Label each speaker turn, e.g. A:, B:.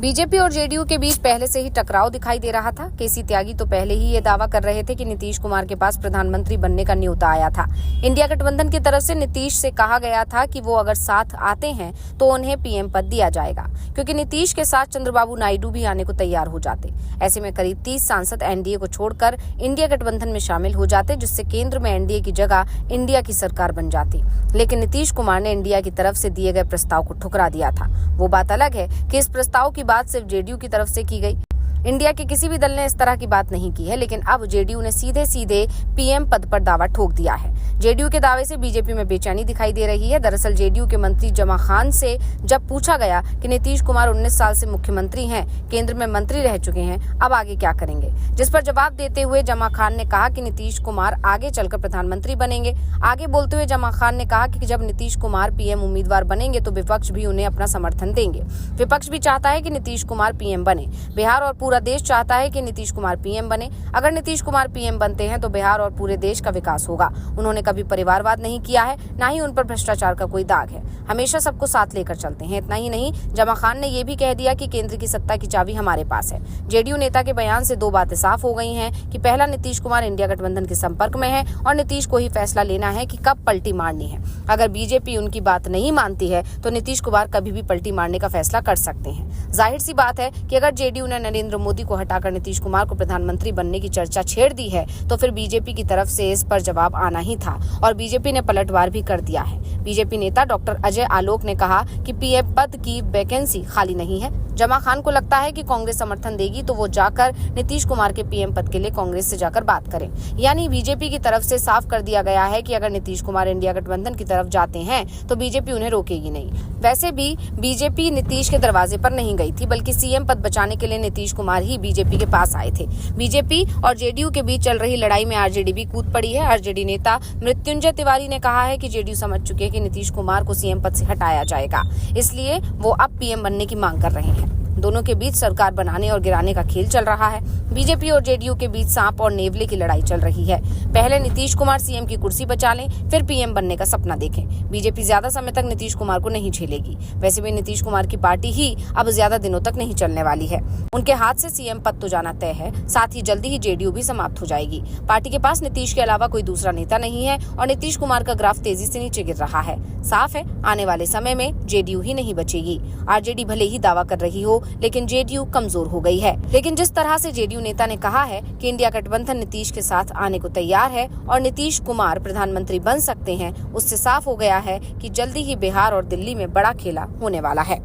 A: BJP और JDU के बीच पहले से ही टकराव दिखाई दे रहा था। केसी त्यागी तो पहले ही ये दावा कर रहे थे कि नीतीश कुमार के पास प्रधानमंत्री बनने का न्योता आया था। इंडिया गठबंधन की तरफ से नीतीश से कहा गया था कि वो अगर साथ आते हैं तो उन्हें पीएम पद दिया जाएगा, क्योंकि नीतीश के साथ चंद्रबाबू नायडू भी आने को तैयार हो जाते। ऐसे में करीब 30 सांसद एनडीए को छोड़कर इंडिया गठबंधन में शामिल हो जाते, जिससे केंद्र में एनडीए की जगह इंडिया की सरकार बन जाती। लेकिन नीतीश कुमार ने इंडिया की तरफ से दिए गए प्रस्ताव को ठुकरा दिया था। वो बात अलग है कि इस प्रस्ताव की बात सिर्फ जेडीयू की तरफ से की गई। इंडिया के किसी भी दल ने इस तरह की बात नहीं की है, लेकिन अब जेडीयू ने सीधे सीधे पीएम पद पर दावा ठोक दिया है। जेडीयू के दावे से बीजेपी में बेचैनी दिखाई दे रही है। दरअसल जेडीयू के मंत्री जमा खान से जब पूछा गया कि नीतीश कुमार 19 साल से मुख्यमंत्री हैं, केंद्र में मंत्री रह चुके हैं, अब आगे क्या करेंगे, जिस पर जवाब देते हुए जमा खान ने कहा कि नीतीश कुमार आगे चलकर प्रधानमंत्री बनेंगे। आगे बोलते हुए जमा खान ने कहा कि जब नीतीश कुमार पीएम उम्मीदवार बनेंगे तो विपक्ष भी उन्हें अपना समर्थन देंगे। विपक्ष भी चाहता है कि नीतीश कुमार पीएम बने। बिहार और पूरा देश चाहता है कि नीतीश कुमार पीएम बने। अगर नीतीश कुमार पीएम बनते हैं तो बिहार और पूरे देश का विकास होगा। उन्होंने कभी परिवारवाद नहीं किया है, ना ही उन पर भ्रष्टाचार का कोई दाग है। हमेशा सबको साथ लेकर चलते हैं। इतना ही नहीं, जमा खान ने यह भी कह दिया कि केंद्र की सत्ता की चाबी हमारे पास है। जेडीयू नेता के बयान से दो बातें साफ हो गई हैं कि पहला, नीतीश कुमार इंडिया गठबंधन के संपर्क में है और नीतीश को ही फैसला लेना है कि कब पलटी मारनी है। अगर बीजेपी उनकी बात नहीं मानती है तो नीतीश कुमार कभी भी पलटी मारने का फैसला कर सकते हैं। जाहिर सी बात है कि अगर जेडीयू ने नरेंद्र मोदी को हटाकर नीतीश कुमार को प्रधानमंत्री बनने की चर्चा छेड़ दी है तो फिर बीजेपी की तरफ से इस पर जवाब आना ही था, और बीजेपी ने पलटवार भी कर दिया है। बीजेपी नेता डॉक्टर अजय आलोक ने कहा कि पीएम पद की वैकेंसी खाली नहीं है। जमा खान को लगता है कि कांग्रेस समर्थन देगी तो वो जाकर नीतीश कुमार के पीएम पद के लिए कांग्रेस से जाकर बात करें। यानी बीजेपी की तरफ से साफ कर दिया गया है कि अगर नीतीश कुमार इंडिया गठबंधन की तरफ जाते हैं तो बीजेपी उन्हें रोकेगी नहीं। वैसे भी बीजेपी नीतीश के दरवाजे पर नहीं गई थी, बल्कि सीएम पद बचाने के लिए नीतीश कुमार ही बीजेपी के पास आए थे। बीजेपी और जेडीयू के बीच चल रही लड़ाई में आरजेडी भी कूद पड़ी है। आरजेडी नेता मृत्युंजय तिवारी ने कहा है कि जेडीयू समझ चुके हैं कि नीतीश कुमार को सीएम पद से हटाया जाएगा, इसलिए वो अब पीएम बनने की मांग कर रहे हैं। दोनों के बीच सरकार बनाने और गिराने का खेल चल रहा है। बीजेपी और जेडीयू के बीच सांप और नेवले की लड़ाई चल रही है। पहले नीतीश कुमार सीएम की कुर्सी बचा लें, फिर पीएम बनने का सपना देखें। बीजेपी ज्यादा समय तक नीतीश कुमार को नहीं झेलेगी। वैसे भी नीतीश कुमार की पार्टी ही अब ज्यादा दिनों तक नहीं चलने वाली है। उनके हाथ से सीएम पद तो जाना तय है, साथ ही जल्दी ही जेडीयू भी समाप्त हो जाएगी। पार्टी के पास नीतीश के अलावा कोई दूसरा नेता नहीं है और नीतीश कुमार का ग्राफ तेजी से नीचे गिर रहा है। साफ है, आने वाले समय में जेडीयू ही नहीं बचेगी। आरजेडी भले ही दावा कर रही हो, लेकिन जेडीयू कमजोर हो गई है। लेकिन जिस तरह से जेडीयू नेता ने कहा है कि इंडिया गठबंधन नीतीश के साथ आने को तैयार है और नीतीश कुमार प्रधानमंत्री बन सकते हैं, उससे साफ हो गया है कि जल्दी ही बिहार और दिल्ली में बड़ा खेला होने वाला है।